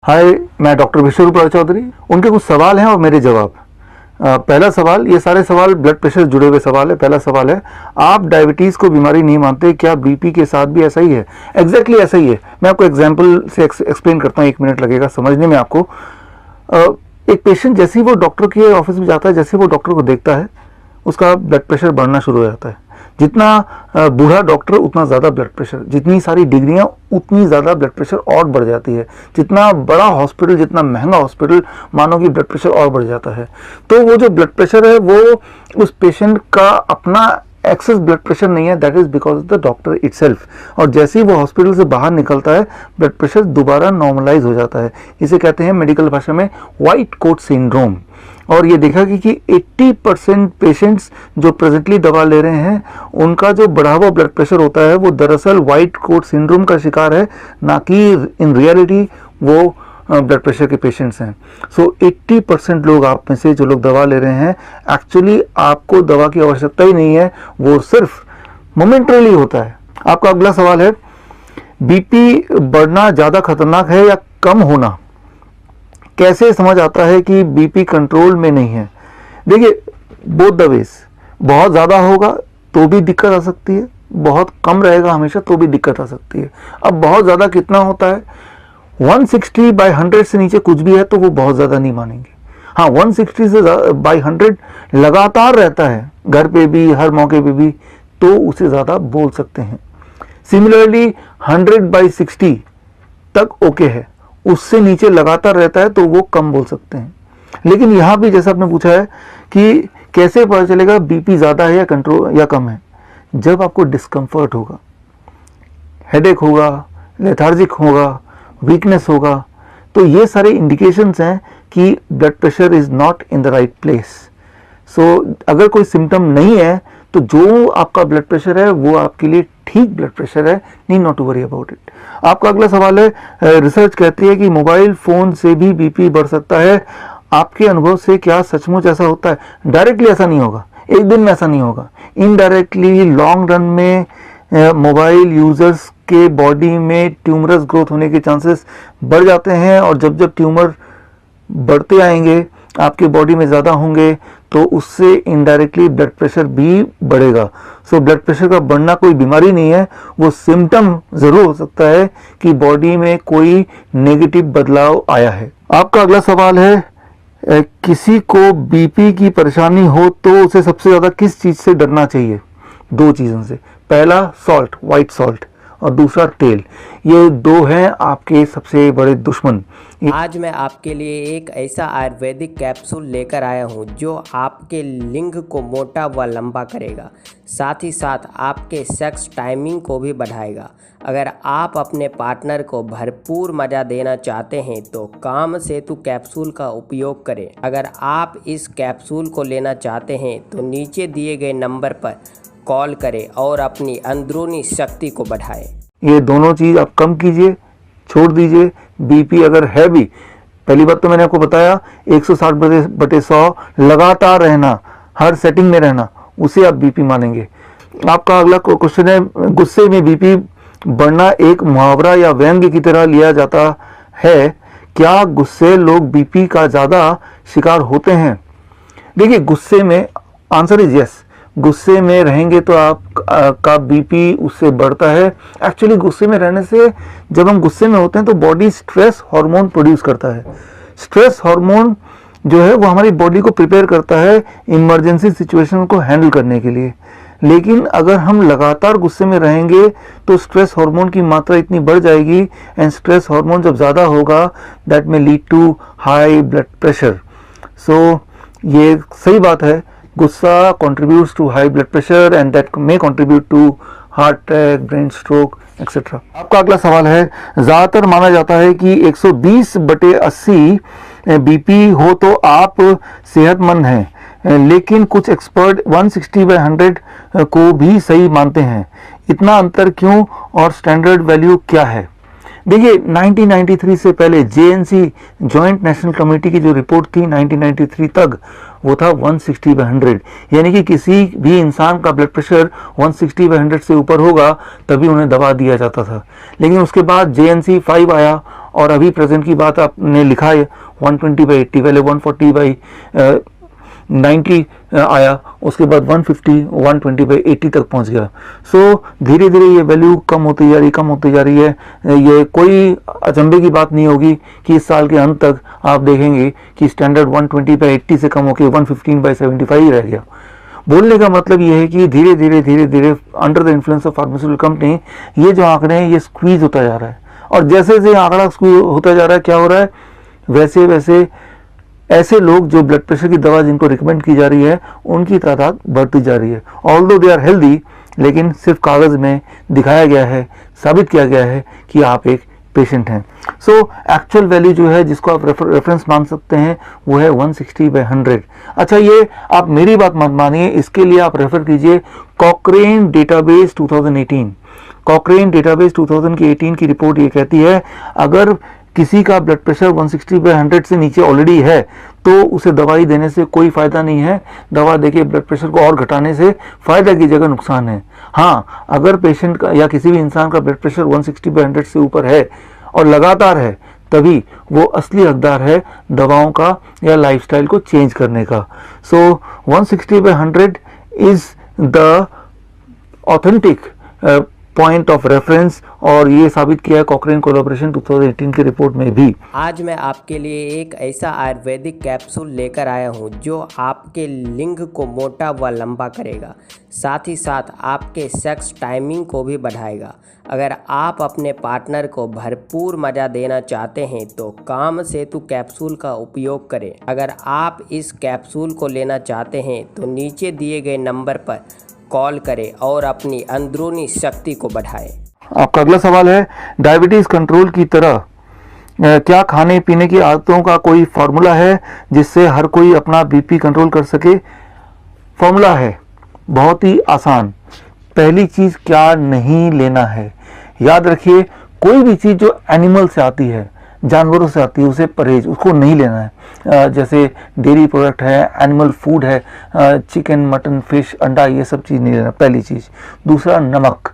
हाय, मैं डॉक्टर विश्वरूप चौधरी। उनके कुछ सवाल हैं और मेरे जवाब। पहला सवाल, ये सारे सवाल ब्लड प्रेशर से जुड़े हुए सवाल है। पहला सवाल है, आप डायबिटीज़ को बीमारी नहीं मानते, क्या बीपी के साथ भी ऐसा ही है? एग्जैक्टली ऐसा ही है। मैं आपको एग्जांपल से एक्सप्लेन करता हूँ, 1 मिनट लगेगा समझने में आपको। एक पेशेंट जैसे ही वो डॉक्टर के ऑफिस में जाता है, जैसे वो डॉक्टर को देखता है, उसका ब्लड प्रेशर बढ़ना शुरू हो जाता है। जितना बूढ़ा डॉक्टर उतना ज़्यादा ब्लड प्रेशर, जितनी सारी डिग्रियां उतनी ज़्यादा ब्लड प्रेशर और बढ़ जाती है। जितना बड़ा हॉस्पिटल, जितना महंगा हॉस्पिटल, मानो कि ब्लड प्रेशर और बढ़ जाता है। तो वो जो ब्लड प्रेशर है वो उस पेशेंट का अपना एक्सेस ब्लड प्रेशर नहीं है, that is because of the doctor itself. और जैसे ही वो हॉस्पिटल से बाहर निकलता है, ब्लड प्रेशर दोबारा नॉर्मलाइज हो जाता है। इसे कहते हैं मेडिकल भाषा में व्हाइट कोट सिंड्रोम। और ये देखा कि 80% पेशेंट्स जो प्रेजेंटली दवा ले रहे हैं, उनका जो बढ़ा हुआ ब्लड प्रेशर होता है वो दरअसल व्हाइट कोट सिंड्रोम का शिकार है, ना कि इन रियलिटी वो ब्लड प्रेशर के पेशेंट्स हैं। सो 80% लोग आप में से जो लोग दवा ले रहे हैं, एक्चुअली आपको दवा की आवश्यकता ही नहीं है, वो सिर्फ मोमेंटरीली होता है। आपका अगला सवाल है, बीपी बढ़ना ज़्यादा खतरनाक है या कम होना? कैसे समझ आता है कि बीपी कंट्रोल में नहीं है? देखिए, बोथ द वेज। बहुत ज़्यादा होगा तो भी दिक्कत आ सकती है, बहुत कम रहेगा हमेशा तो भी दिक्कत आ सकती है। अब बहुत ज़्यादा कितना होता है? 160/100 से नीचे कुछ भी है तो वो बहुत ज़्यादा नहीं मानेंगे। हाँ, 160 से बाई 100 लगातार रहता है, घर पे भी, हर मौके पे भी, तो उसे ज़्यादा बोल सकते हैं। सिमिलरली 100/60 तक ओके है, उससे नीचे लगातार रहता है तो वो कम बोल सकते हैं। लेकिन यहाँ भी जैसा आपने पूछा है कि कैसे पता चलेगा बीपी ज़्यादा है या कंट्रोल या कम है? जब आपको डिस्कम्फर्ट होगा, हेडेक होगा, लेथार्जिक होगा, वीकनेस होगा, तो ये सारे इंडिकेशंस हैं कि blood pressure is not in the right place. So अगर कोई सिम्टम नहीं है तो जो आपका ब्लड प्रेशर है वो आपके लिए ठीक ब्लड प्रेशर है, need not to worry about it. आपका अगला सवाल है, रिसर्च कहती है कि मोबाइल फोन से भी बीपी बढ़ सकता है, आपके अनुभव से क्या सचमुच ऐसा होता है? डायरेक्टली ऐसा नहीं होगा, एक दिन में ऐसा नहीं होगा। इनडायरेक्टली लॉन्ग रन में मोबाइल यूजर्स के बॉडी में ट्यूमरस ग्रोथ होने के चांसेस बढ़ जाते हैं, और जब जब ट्यूमर बढ़ते आएंगे, आपके बॉडी में ज़्यादा होंगे, तो उससे इनडायरेक्टली ब्लड प्रेशर भी बढ़ेगा। सो ब्लड प्रेशर का बढ़ना कोई बीमारी नहीं है, वो सिम्टम ज़रूर हो सकता है कि बॉडी में कोई नेगेटिव बदलाव आया है। आपका अगला सवाल है, किसी को बीपी की परेशानी हो तो उसे सबसे ज़्यादा किस चीज़ से डरना चाहिए? 2 चीज़ों से। पहला सॉल्ट, वाइट सॉल्ट, और दूसरा तेल। ये 2 हैं आपके सबसे बड़े दुश्मन। आज मैं आपके लिए एक ऐसा आयुर्वेदिक कैप्सूल लेकर आया हूँ जो आपके लिंग को मोटा व लंबा करेगा, साथ ही साथ आपके सेक्स टाइमिंग को भी बढ़ाएगा। अगर आप अपने पार्टनर को भरपूर मज़ा देना चाहते हैं तो काम सेतु कैप्सूल का उपयोग करें। अगर आप इस कैप्सूल को लेना चाहते हैं तो नीचे दिए गए नंबर पर कॉल करें और अपनी अंदरूनी शक्ति को बढ़ाएं। ये दोनों चीज़ आप कम कीजिए, छोड़ दीजिए। बीपी अगर है भी, पहली बात तो मैंने आपको बताया, 160/100 लगातार रहना, हर सेटिंग में रहना, उसे आप बीपी मानेंगे। आपका अगला क्वेश्चन है, गुस्से में बीपी बढ़ना एक मुहावरा या व्यंग्य की तरह लिया जाता है, क्या गुस्से लोग बीपी का ज़्यादा शिकार होते हैं? देखिए, गुस्से में आंसर इज यस। गुस्से में रहेंगे तो आप का बीपी उससे बढ़ता है। एक्चुअली गुस्से में रहने से, जब हम गुस्से में होते हैं तो बॉडी स्ट्रेस हार्मोन प्रोड्यूस करता है। स्ट्रेस हार्मोन जो है वो हमारी बॉडी को प्रिपेयर करता है इमरजेंसी सिचुएशन को हैंडल करने के लिए। लेकिन अगर हम लगातार गुस्से में रहेंगे तो स्ट्रेस हार्मोन की मात्रा इतनी बढ़ जाएगी, एंड स्ट्रेस हार्मोन जब ज़्यादा होगा, दैट में lead to high blood pressure. So ये सही बात है, गुस्सा contributes to high blood pressure and that may contribute to heart attack, brain stroke, etc. आपका अगला सवाल है, ज़्यादातर माना जाता है कि 120/80 बीपी हो तो आप सेहतमंद हैं, लेकिन कुछ एक्सपर्ट 160/100 को भी सही मानते हैं। इतना अंतर क्यों और स्टैंडर्ड वैल्यू क्या है? देखिए, 1993 से पहले JNC जॉइंट नेशनल कमेटी की जो रिपोर्ट थी 1993 तक, वो था 160/100, यानी कि किसी भी इंसान का ब्लड प्रेशर 160/100 से ऊपर होगा तभी उन्हें दवा दिया जाता था। लेकिन उसके बाद JNC 5 आया और अभी प्रेजेंट की बात आपने लिखा है 120/80, पहले 140/90 आया, उसके बाद 150 120/80 तक पहुंच गया। सो धीरे धीरे ये वैल्यू कम होती जा रही है। ये कोई अचंभे की बात नहीं होगी कि इस साल के अंत तक आप देखेंगे कि स्टैंडर्ड 120/80 से कम होकर 115/75 ही रह गया। बोलने का मतलब ये है कि धीरे धीरे under the influence of pharmaceutical company ये जो आंकड़े हैं ये स्क्वीज होता जा रहा है, और जैसे जैसे आंकड़ा स्क्वीज होता जा रहा है क्या हो रहा है, वैसे वैसे ऐसे लोग जो ब्लड प्रेशर की दवा जिनको रिकमेंड की जा रही है उनकी तादाद बढ़ती जा रही है। ऑल्दो दे आर हेल्दी, लेकिन सिर्फ कागज में दिखाया गया है, साबित किया गया है कि आप एक पेशेंट हैं। सो एक्चुअल वैल्यू जो है जिसको आप रेफरेंस मान सकते हैं वो है 160/100। अच्छा, ये आप मेरी बात मत मानिए, इसके लिए आप रेफर कीजिए कॉक्रेन डेटाबेस 2018। कॉक्रेन डेटाबेस 2018 की रिपोर्ट ये कहती है अगर किसी का ब्लड प्रेशर 160/100 से नीचे ऑलरेडी है तो उसे दवाई देने से कोई फायदा नहीं है। दवा देके ब्लड प्रेशर को और घटाने से फायदा की जगह नुकसान है। हाँ, अगर पेशेंट का या किसी भी इंसान का ब्लड प्रेशर 160/100 से ऊपर है और लगातार है, तभी वो असली हकदार है दवाओं का या लाइफस्टाइल को चेंज करने का। सो 160/100 is the authentic point of reference, और ये साबित किया है कॉक्रेन कोलैबोरेशन 2018 की रिपोर्ट में भी। आज मैं आपके लिए एक ऐसा आयुर्वेदिक कैप्सूल लेकर आया हूँ जो आपके लिंग को मोटा व लंबा करेगा, साथ ही साथ आपके सेक्स टाइमिंग को भी बढ़ाएगा। अगर आप अपने पार्टनर को भरपूर मज़ा देना चाहते हैं तो काम सेतु कैप्सूल का उपयोग करें। अगर आप इस कैप्सूल को लेना चाहते हैं तो नीचे दिए गए नंबर पर कॉल करें और अपनी अंदरूनी शक्ति को बढ़ाएं। आपका अगला सवाल है, डायबिटीज कंट्रोल की तरह क्या खाने पीने की आदतों का कोई फॉर्मूला है जिससे हर कोई अपना बीपी कंट्रोल कर सके? फॉर्मूला है बहुत ही आसान। पहली चीज क्या नहीं लेना है, याद रखिए कोई भी चीज जो एनिमल से आती है, जानवरों से आती है, उसे परहेज, उसको नहीं लेना है। जैसे डेयरी प्रोडक्ट है, एनिमल फूड है, चिकन मटन फिश अंडा, ये सब चीज़ नहीं लेना, पहली चीज़। दूसरा नमक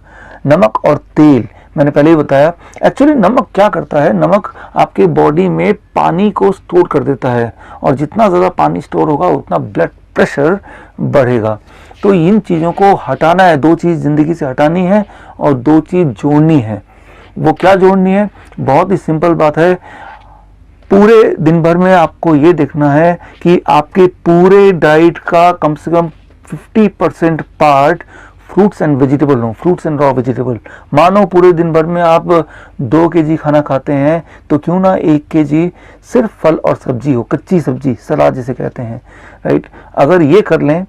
और तेल, मैंने पहले ही बताया। एक्चुअली नमक क्या करता है, नमक आपके बॉडी में पानी को स्टोर कर देता है, और जितना ज़्यादा पानी स्टोर होगा उतना ब्लड प्रेशर बढ़ेगा। तो इन चीज़ों को हटाना है। दो चीज़ ज़िंदगी से हटानी है और दो चीज़ जोड़नी है। वो क्या जोड़नी है? बहुत ही सिंपल बात है। पूरे दिन भर में आपको ये देखना है कि आपके पूरे डाइट का कम से कम 50% पार्ट फ्रूट्स एंड वेजिटेबल हो, फ्रूट्स एंड रॉ वेजिटेबल। मानो पूरे दिन भर में आप 2 kg खाना खाते हैं तो क्यों ना 1 kg सिर्फ फल और सब्जी हो, कच्ची सब्जी, सलाद जिसे कहते हैं, राइट। अगर ये कर लें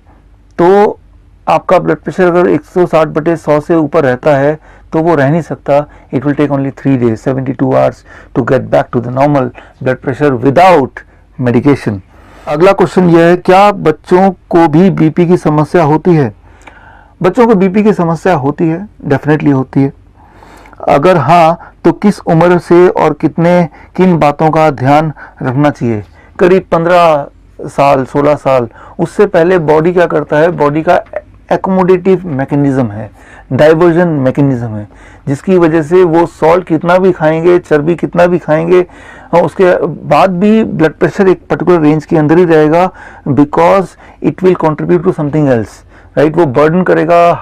तो आपका ब्लड प्रेशर अगर 160/100 से ऊपर रहता है तो वो रह नहीं सकता। It will take only 3 days 72 hours to get back to the normal blood pressure without medication. अगला क्वेश्चन ये है, क्या बच्चों को भी बीपी की समस्या होती है? बच्चों को बीपी की समस्या होती है, डेफिनेटली होती है। अगर हाँ तो किस उम्र से और किन बातों का ध्यान रखना चाहिए? करीब 15 साल 16 साल। उससे पहले बॉडी क्या करता है, बॉडी का एकोमोडेटिव मैकेनिज्म है, डाइवर्जन मैकेनिज्म है, जिसकी वजह से वो सॉल्ट कितना भी खाएंगे, चर्बी कितना भी खाएंगे, और उसके बाद भी ब्लड प्रेशर एक पर्टिकुलर रेंज के अंदर ही रहेगा, because it will contribute to something else, right. वो बर्डन करेगा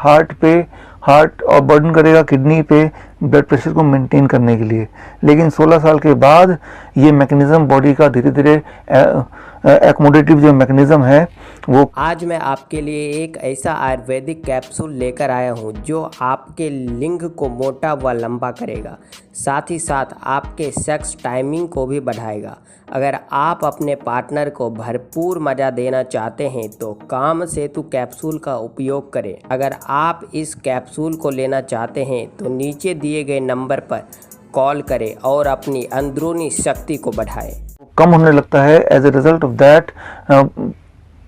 हार्ट और बर्डन करेगा किडनी पे ब्लड प्रेशर को मेंटेन करने के लिए। लेकिन 16 साल के बाद ये मैकेनिज्म बॉडी का धीरे धीरे एकोमोडेटिव जो मैकेनिज्म है वो। आज मैं आपके लिए एक ऐसा आयुर्वेदिक कैप्सूल लेकर आया हूँ जो आपके लिंग को मोटा व लंबा करेगा, साथ ही साथ आपके सेक्स टाइमिंग को भी बढ़ाएगा। अगर आप अपने पार्टनर को भरपूर मज़ा देना चाहते हैं तो काम सेतु कैप्सूल का उपयोग करें। अगर आप इस कैप्सूल को लेना चाहते हैं तो नीचे दिए गए नंबर पर कॉल करें और अपनी अंदरूनी शक्ति को बढ़ाएं। कम होने लगता है। As a result of that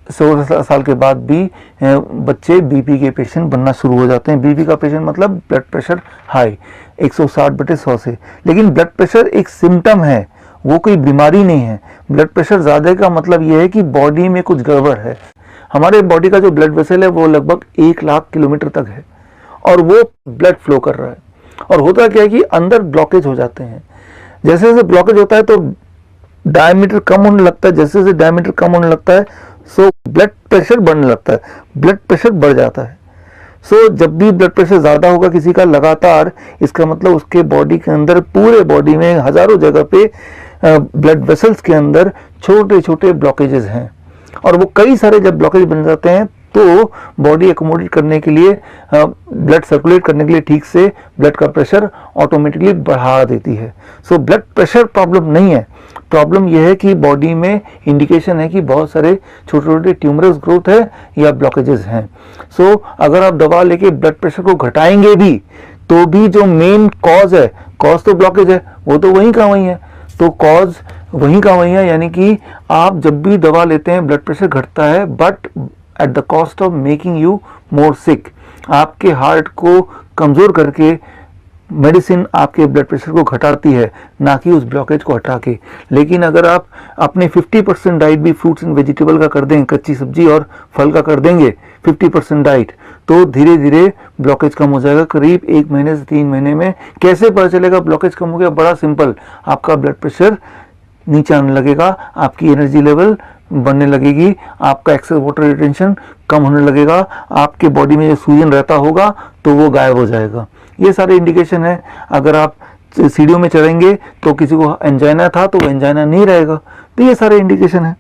16 साल के बाद भी बच्चे बीपी के पेशेंट बनना शुरू हो जाते हैं। बीपी का पेशेंट मतलब ब्लड प्रेशर हाई 160/100 से। लेकिन ब्लड प्रेशर एक सिम्टम है, वो कोई बीमारी नहीं है। ब्लड प्रेशर ज़्यादा का मतलब ये है कि बॉडी में कुछ गड़बड़ है। हमारे बॉडी का जो ब्लड वेसल है वो लगभग 1 लाख किलोमीटर तक है और वो ब्लड फ्लो कर रहा है। और होता क्या है कि अंदर ब्लॉकेज हो जाते हैं। जैसे जैसे ब्लॉकेज होता है तो डायमीटर कम होने लगता है, जैसे जैसे डायमीटर कम होने लगता है सो ब्लड प्रेशर बढ़ने लगता है, ब्लड प्रेशर बढ़ जाता है। सो जब भी ब्लड प्रेशर ज़्यादा होगा किसी का लगातार, इसका मतलब उसके बॉडी के अंदर, पूरे बॉडी में हजारों जगह पे ब्लड वेसल्स के अंदर छोटे छोटे ब्लॉकेजेस हैं, और वो कई सारे जब ब्लॉकेज बन जाते हैं तो बॉडी एकोमोडेट करने के लिए, ब्लड सर्कुलेट करने के लिए ठीक से ब्लड का प्रेशर ऑटोमेटिकली बढ़ा देती है। सो ब्लड प्रेशर प्रॉब्लम नहीं है, प्रॉब्लम यह है कि बॉडी में इंडिकेशन है कि बहुत सारे छोटे छोटे ट्यूमरस ग्रोथ है या ब्लॉकेजेस हैं। सो अगर आप दवा लेके ब्लड प्रेशर को घटाएंगे भी तो भी जो मेन कॉज है, कॉज तो ब्लॉकेज है, वो तो वहीं का वहीं है, तो कॉज वहीं का वहीं है, यानी कि आप जब भी दवा लेते हैं ब्लड प्रेशर घटता है, but at the cost of making you more sick. आपके हार्ट को कमज़ोर करके मेडिसिन आपके ब्लड प्रेशर को घटाती है, ना कि उस ब्लॉकेज को हटा के। लेकिन अगर आप अपने 50% डाइट भी फ्रूट्स एंड वेजिटेबल का कर दें, कच्ची सब्जी और फल का कर देंगे 50% डाइट, तो धीरे धीरे ब्लॉकेज कम हो जाएगा। करीब 1 महीने से 3 महीने में कैसे पता चलेगा ब्लॉकेज कम हो गया? बड़ा सिंपल, आपका ब्लड प्रेशर नीचे आने लगेगा, आपकी एनर्जी लेवल बढ़ने लगेगी, आपका एक्सेस वाटर रिटेंशन कम होने लगेगा, आपके बॉडी में जो सूजन रहता होगा तो वो गायब हो जाएगा। ये सारे इंडिकेशन है। अगर आप सीढ़ियों में चढ़ेंगे तो किसी को एंजाइना था तो वो एंजाइना नहीं रहेगा, तो ये सारे इंडिकेशन है।